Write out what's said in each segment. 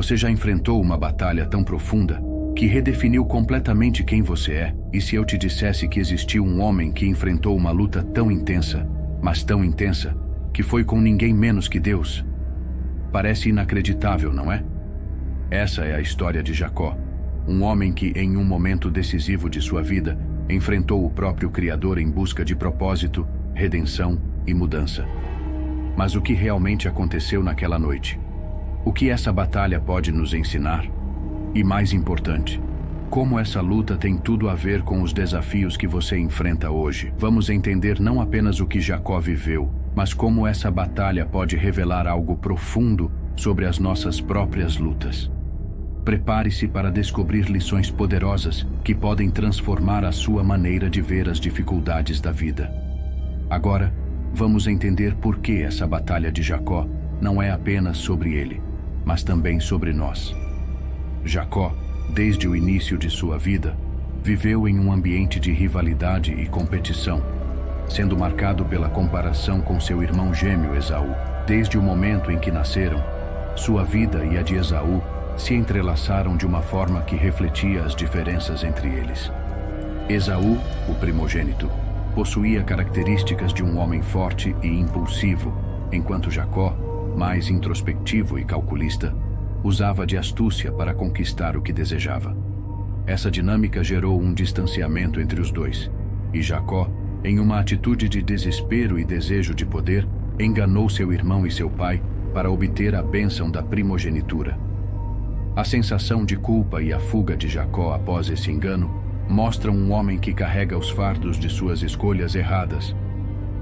Você já enfrentou uma batalha tão profunda que redefiniu completamente quem você é? E se eu te dissesse que existiu um homem que enfrentou uma luta tão intensa, mas tão intensa, que foi com ninguém menos que Deus? Parece inacreditável, não é? Essa é a história de Jacó, um homem que, em um momento decisivo de sua vida, enfrentou o próprio Criador em busca de propósito, redenção e mudança. Mas o que realmente aconteceu naquela noite? O que essa batalha pode nos ensinar? E mais importante, como essa luta tem tudo a ver com os desafios que você enfrenta hoje? Vamos entender não apenas o que Jacó viveu, mas como essa batalha pode revelar algo profundo sobre as nossas próprias lutas. Prepare-se para descobrir lições poderosas que podem transformar a sua maneira de ver as dificuldades da vida. Agora, vamos entender por que essa batalha de Jacó não é apenas sobre ele, mas também sobre nós. Jacó, desde o início de sua vida, viveu em um ambiente de rivalidade e competição, sendo marcado pela comparação com seu irmão gêmeo Esaú. Desde o momento em que nasceram, sua vida e a de Esaú se entrelaçaram de uma forma que refletia as diferenças entre eles. Esaú, o primogênito, possuía características de um homem forte e impulsivo, enquanto Jacó, mais introspectivo e calculista, usava de astúcia para conquistar o que desejava. Essa dinâmica gerou um distanciamento entre os dois, e Jacó, em uma atitude de desespero e desejo de poder, enganou seu irmão e seu pai para obter a bênção da primogenitura. A sensação de culpa e a fuga de Jacó após esse engano mostram um homem que carrega os fardos de suas escolhas erradas.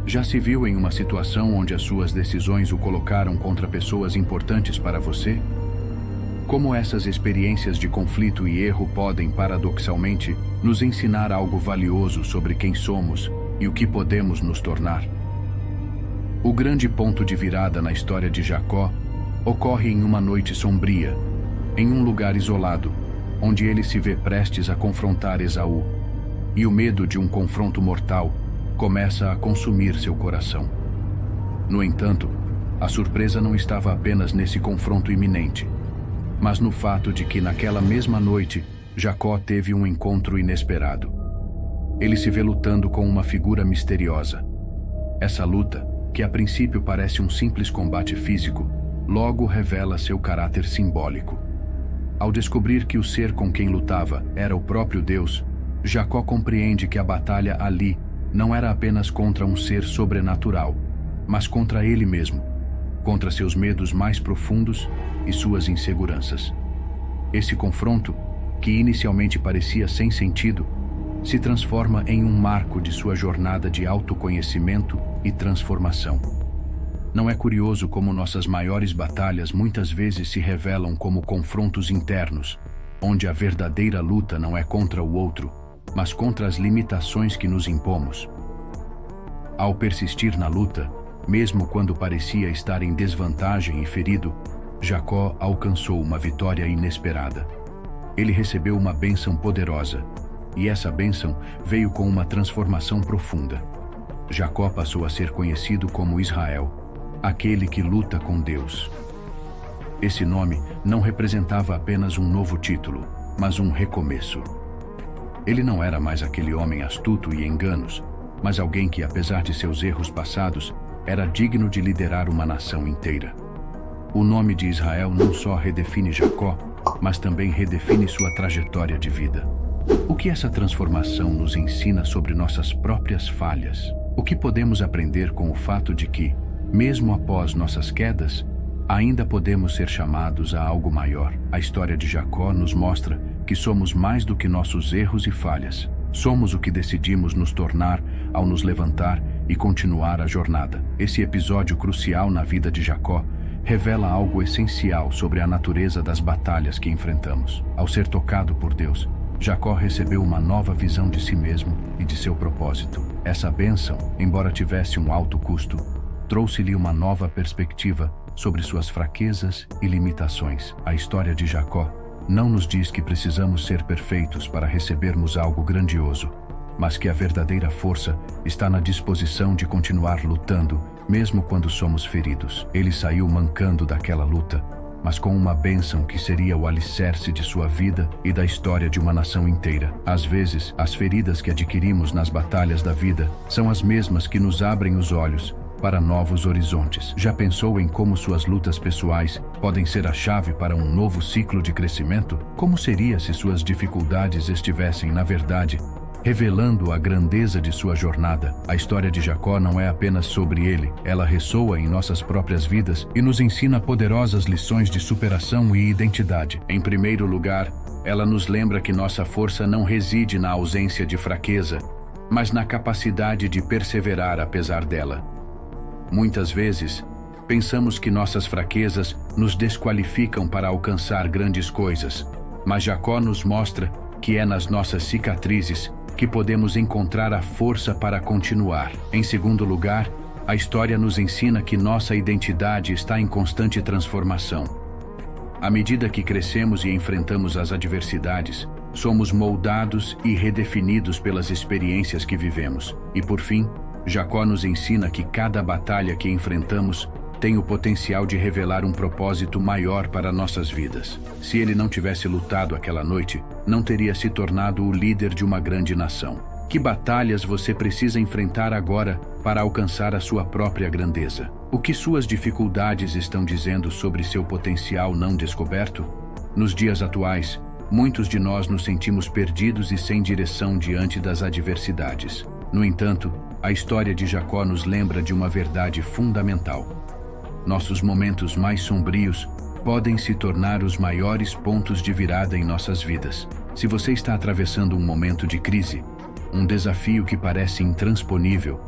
Já se viu em uma situação onde as suas decisões o colocaram contra pessoas importantes para você? Como essas experiências de conflito e erro podem, paradoxalmente, nos ensinar algo valioso sobre quem somos e o que podemos nos tornar? O grande ponto de virada na história de Jacó ocorre em uma noite sombria, em um lugar isolado, onde ele se vê prestes a confrontar Esaú, e o medo de um confronto mortal começa a consumir seu coração. No entanto, a surpresa não estava apenas nesse confronto iminente, mas no fato de que naquela mesma noite, Jacó teve um encontro inesperado. Ele se vê lutando com uma figura misteriosa. Essa luta, que a princípio parece um simples combate físico, logo revela seu caráter simbólico. Ao descobrir que o ser com quem lutava era o próprio Deus, Jacó compreende que a batalha ali não era apenas contra um ser sobrenatural, mas contra ele mesmo, contra seus medos mais profundos e suas inseguranças. Esse confronto, que inicialmente parecia sem sentido, se transforma em um marco de sua jornada de autoconhecimento e transformação. Não é curioso como nossas maiores batalhas muitas vezes se revelam como confrontos internos, onde a verdadeira luta não é contra o outro, mas contra as limitações que nos impomos. Ao persistir na luta, mesmo quando parecia estar em desvantagem e ferido, Jacó alcançou uma vitória inesperada. Ele recebeu uma bênção poderosa, e essa bênção veio com uma transformação profunda. Jacó passou a ser conhecido como Israel, aquele que luta com Deus. Esse nome não representava apenas um novo título, mas um recomeço. Ele não era mais aquele homem astuto e enganos, mas alguém que, apesar de seus erros passados, era digno de liderar uma nação inteira. O nome de Israel não só redefine Jacó, mas também redefine sua trajetória de vida. O que essa transformação nos ensina sobre nossas próprias falhas? O que podemos aprender com o fato de que, mesmo após nossas quedas, ainda podemos ser chamados a algo maior? A história de Jacó nos mostra que somos mais do que nossos erros e falhas. Somos o que decidimos nos tornar ao nos levantar e continuar a jornada. Esse episódio crucial na vida de Jacó revela algo essencial sobre a natureza das batalhas que enfrentamos. Ao ser tocado por Deus, Jacó recebeu uma nova visão de si mesmo e de seu propósito. Essa bênção, embora tivesse um alto custo, trouxe-lhe uma nova perspectiva sobre suas fraquezas e limitações. A história de Jacó não nos diz que precisamos ser perfeitos para recebermos algo grandioso, mas que a verdadeira força está na disposição de continuar lutando, mesmo quando somos feridos. Ele saiu mancando daquela luta, mas com uma bênção que seria o alicerce de sua vida e da história de uma nação inteira. Às vezes, as feridas que adquirimos nas batalhas da vida são as mesmas que nos abrem os olhos para novos horizontes. Já pensou em como suas lutas pessoais podem ser a chave para um novo ciclo de crescimento? Como seria se suas dificuldades estivessem, na verdade, revelando a grandeza de sua jornada? A história de Jacó não é apenas sobre ele, ela ressoa em nossas próprias vidas e nos ensina poderosas lições de superação e identidade. Em primeiro lugar, ela nos lembra que nossa força não reside na ausência de fraqueza, mas na capacidade de perseverar apesar dela. Muitas vezes, pensamos que nossas fraquezas nos desqualificam para alcançar grandes coisas, mas Jacó nos mostra que é nas nossas cicatrizes que podemos encontrar a força para continuar. Em segundo lugar, a história nos ensina que nossa identidade está em constante transformação. À medida que crescemos e enfrentamos as adversidades, somos moldados e redefinidos pelas experiências que vivemos. E por fim, Jacó nos ensina que cada batalha que enfrentamos tem o potencial de revelar um propósito maior para nossas vidas. Se ele não tivesse lutado aquela noite, não teria se tornado o líder de uma grande nação. Que batalhas você precisa enfrentar agora para alcançar a sua própria grandeza? O que suas dificuldades estão dizendo sobre seu potencial não descoberto? Nos dias atuais, muitos de nós nos sentimos perdidos e sem direção diante das adversidades. No entanto, a história de Jacó nos lembra de uma verdade fundamental. Nossos momentos mais sombrios podem se tornar os maiores pontos de virada em nossas vidas. Se você está atravessando um momento de crise, um desafio que parece intransponível,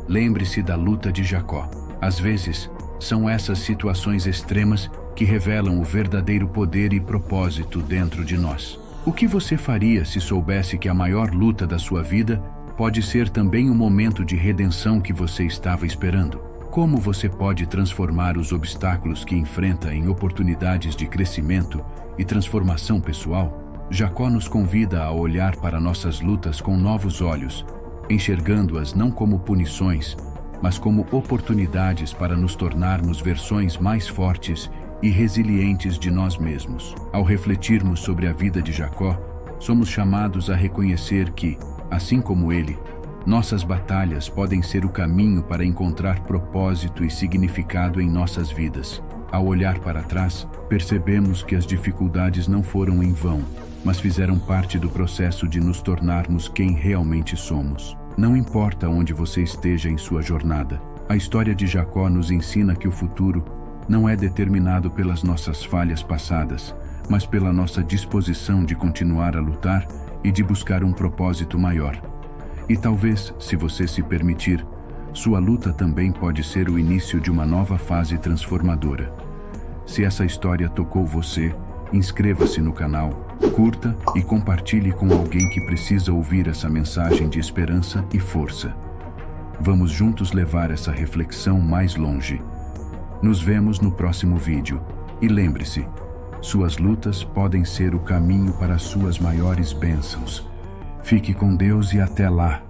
lembre-se da luta de Jacó. Às vezes, são essas situações extremas que revelam o verdadeiro poder e propósito dentro de nós. O que você faria se soubesse que a maior luta da sua vida pode ser também o momento de redenção que você estava esperando? Como você pode transformar os obstáculos que enfrenta em oportunidades de crescimento e transformação pessoal? Jacó nos convida a olhar para nossas lutas com novos olhos, enxergando-as não como punições, mas como oportunidades para nos tornarmos versões mais fortes e resilientes de nós mesmos. Ao refletirmos sobre a vida de Jacó, somos chamados a reconhecer que, assim como ele, nossas batalhas podem ser o caminho para encontrar propósito e significado em nossas vidas. Ao olhar para trás, percebemos que as dificuldades não foram em vão, mas fizeram parte do processo de nos tornarmos quem realmente somos. Não importa onde você esteja em sua jornada, a história de Jacó nos ensina que o futuro não é determinado pelas nossas falhas passadas, mas pela nossa disposição de continuar a lutar e de buscar um propósito maior. E talvez, se você se permitir, sua luta também pode ser o início de uma nova fase transformadora. Se essa história tocou você, inscreva-se no canal, curta e compartilhe com alguém que precisa ouvir essa mensagem de esperança e força. Vamos juntos levar essa reflexão mais longe. Nos vemos no próximo vídeo. E lembre-se, suas lutas podem ser o caminho para suas maiores bênçãos. Fique com Deus e até lá!